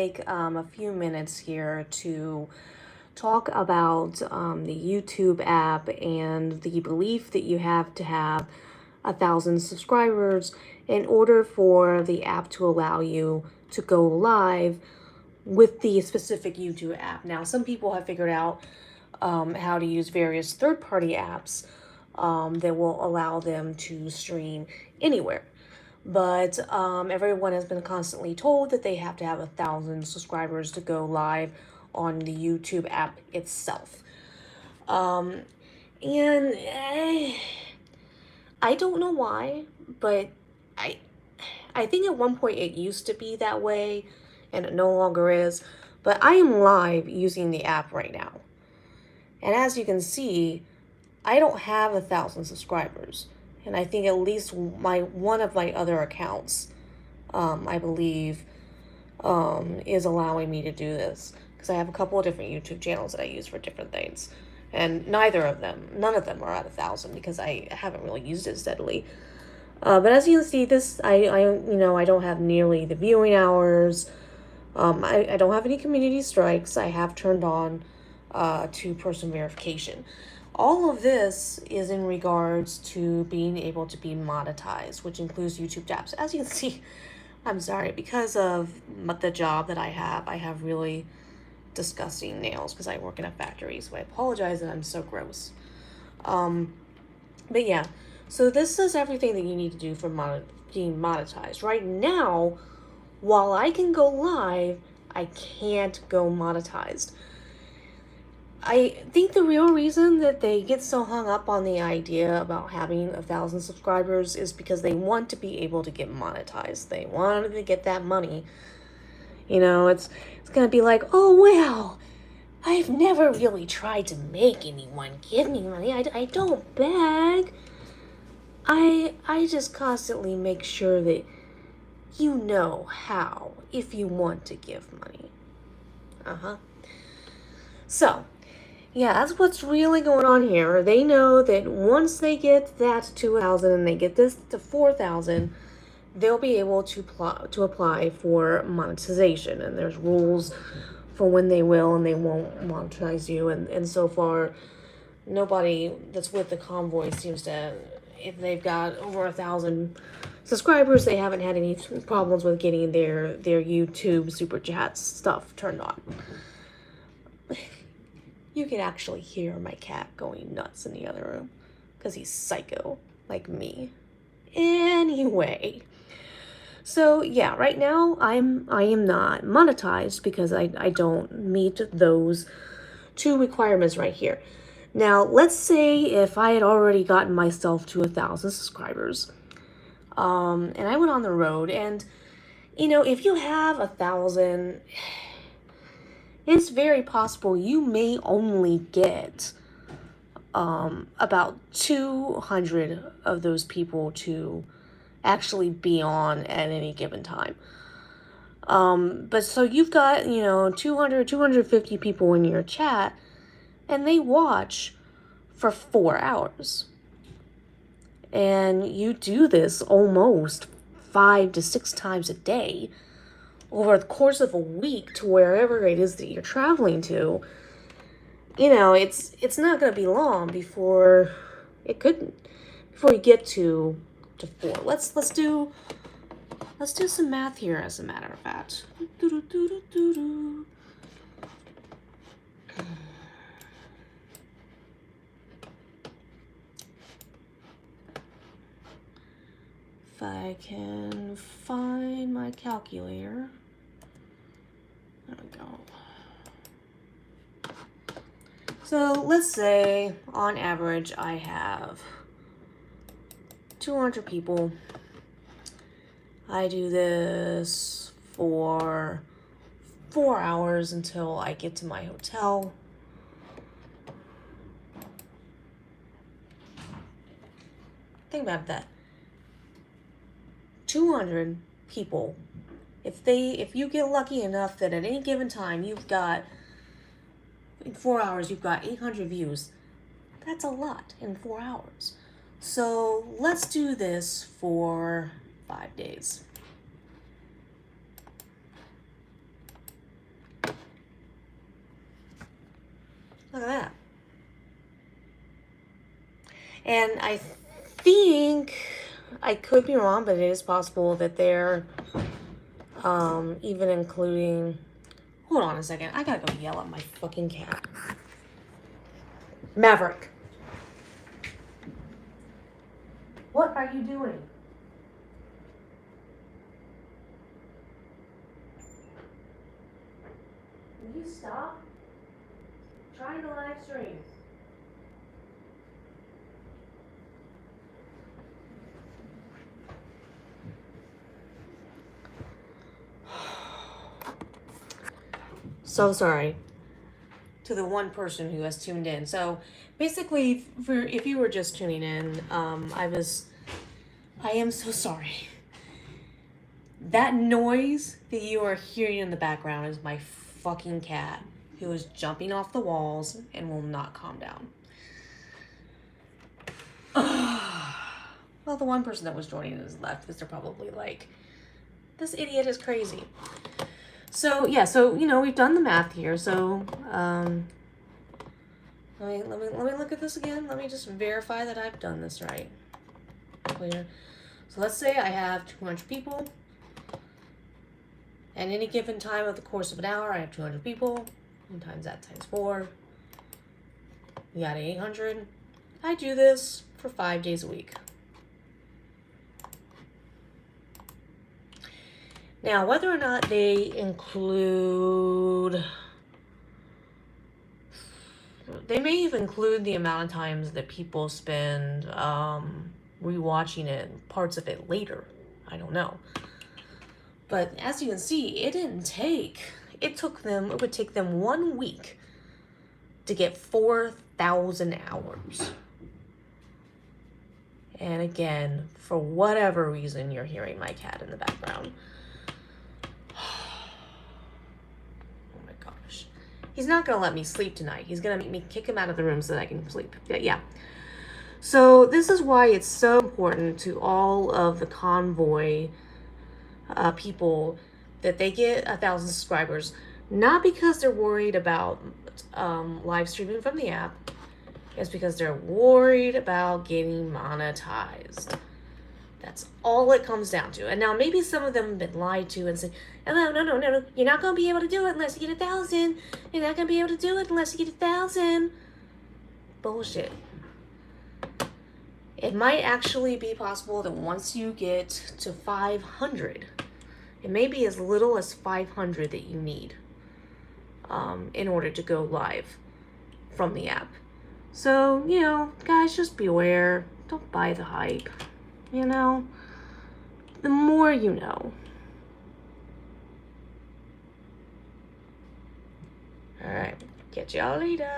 take a few minutes here to talk about the YouTube app and the belief that you have to have 1,000 subscribers in order for the app to allow you to go live with the specific YouTube app. Now, some people have figured out how to use various third-party apps that will allow them to stream anywhere. But everyone has been constantly told that they have to have 1,000 subscribers to go live on the YouTube app itself. And I don't know why, but I think at one point it used to be that way, and it no longer is. But I am live using the app right now. And as you can see, I don't have 1,000 subscribers. And I think at least one of my other accounts, I believe, is allowing me to do this. Because I have a couple of different YouTube channels that I use for different things. And none of them are at 1,000 because I haven't really used it steadily. But as you can see, I don't have nearly the viewing hours. I don't have any community strikes. I have turned on two-person verification. All of this is in regards to being able to be monetized, which includes YouTube apps. As you can see, I'm sorry, because of the job that I have really disgusting nails because I work in a factory, so I apologize that I'm so gross. But yeah, so this is everything that you need to do for being monetized. Right now, while I can go live, I can't go monetized. I think the real reason that they get so hung up on the idea about having 1,000 subscribers is because they want to be able to get monetized. They want to get that money. You know, it's going to be like, oh, well, I've never really tried to make anyone give me money. I don't beg. I just constantly make sure that you know how if you want to give money. So, yeah, that's what's really going on here. They know that once they get that to 1,000 and they get this to 4,000, they'll be able to apply for monetization. And there's rules for when they will and they won't monetize you. And so far, nobody that's with the convoy seems to, if they've got over 1,000 subscribers, they haven't had any problems with getting their YouTube super chats stuff turned on. You can actually hear my cat going nuts in the other room because he's psycho like me. Anyway, so yeah, right now I am not monetized because I don't meet those two requirements right here. Now, let's say if I had already gotten myself to 1,000 subscribers, and I went on the road, and you know, if you have 1,000. It's very possible you may only get about 200 of those people to actually be on at any given time. But so you've got, 200, 250 people in your chat, and they watch for 4 hours. And you do this almost 5 to 6 times a day over the course of a week to wherever it is that you're traveling to. You know, it's not going to be long before you get to 4. Let's do some math here, as a matter of fact. If I can find my calculator. There we go. So let's say on average I have 200 people. I do this for 4 hours until I get to my hotel. Think about that. 200 people. If you get lucky enough that at any given time you've got, in 4 hours you've got 800 views, that's a lot in 4 hours. So let's do this for 5 days. Look at that. And I think, I could be wrong, but it is possible that they're even including, hold on a second, I gotta go yell at my fucking cat. Maverick. What are you doing? Will you stop trying to live stream? So sorry to the one person who has tuned in. So basically, if you were just tuning in, I am so sorry. That noise that you are hearing in the background is my fucking cat who is jumping off the walls and will not calm down. Well, the one person that was joining is left because they're probably like, this idiot is crazy. So yeah, so we've done the math here. So let me look at this again. Let me just verify that I've done this right. Clear. So let's say I have 200 people. At any given time of the course of an hour, I have 200 people. And times that times 4. You got 800. I do this for 5 days a week. Now, whether or not they include, they may even include the amount of times that people spend rewatching it, parts of it later. I don't know. But as you can see, it would take them 1 week to get 4,000 hours. And again, for whatever reason, you're hearing my cat in the background. Oh my gosh. He's not going to let me sleep tonight. He's going to make me kick him out of the room so that I can sleep. Yeah. So this is why it's so important to all of the convoy people that they get 1,000 subscribers, not because they're worried about live streaming from the app. It's because they're worried about getting monetized. That's all it comes down to. And now maybe some of them have been lied to and said, oh, no, you're not going to be able to do it unless you get 1,000. You're not going to be able to do it unless you get 1,000. Bullshit. It might actually be possible that once you get to 500, it may be as little as 500 that you need in order to go live from the app. So, guys, just beware. Don't buy the hype. The more you know. All right. Catch y'all later.